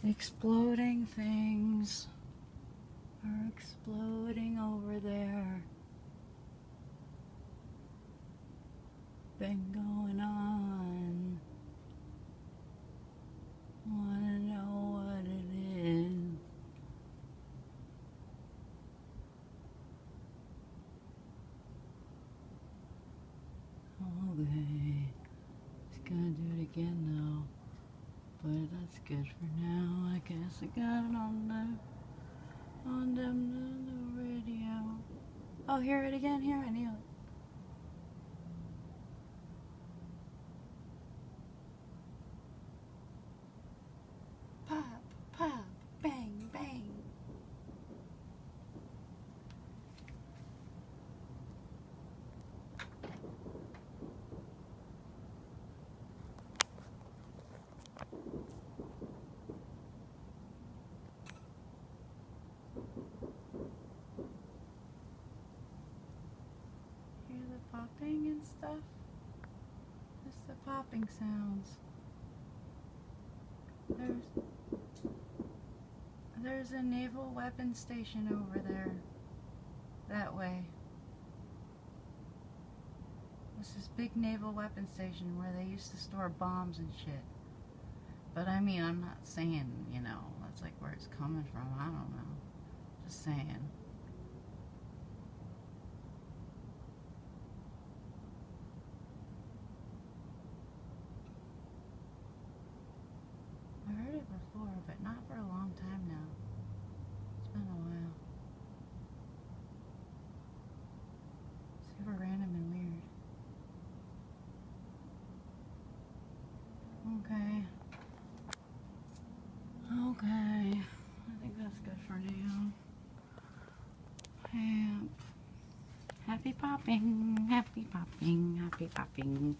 Exploding things are exploding over there. Been going on. Wanna know what it is. Okay. Just gonna do it again though. But that's good for now. I guess I got it on the radio. Oh, hear it again? Here, I knew it. Pop, pop, bang, bang. Hear the popping and stuff? Just the popping sounds. There's a naval weapons station over there. That way. This is big naval weapons station where they used to store bombs and shit. But I mean, I'm not saying, you know, that's like where it's coming from. I don't know. Just saying. I heard it before, but not for a long time now. It's been a while. Super random and weird. Okay. Okay. I think that's good for now. Happy popping, happy popping, happy popping.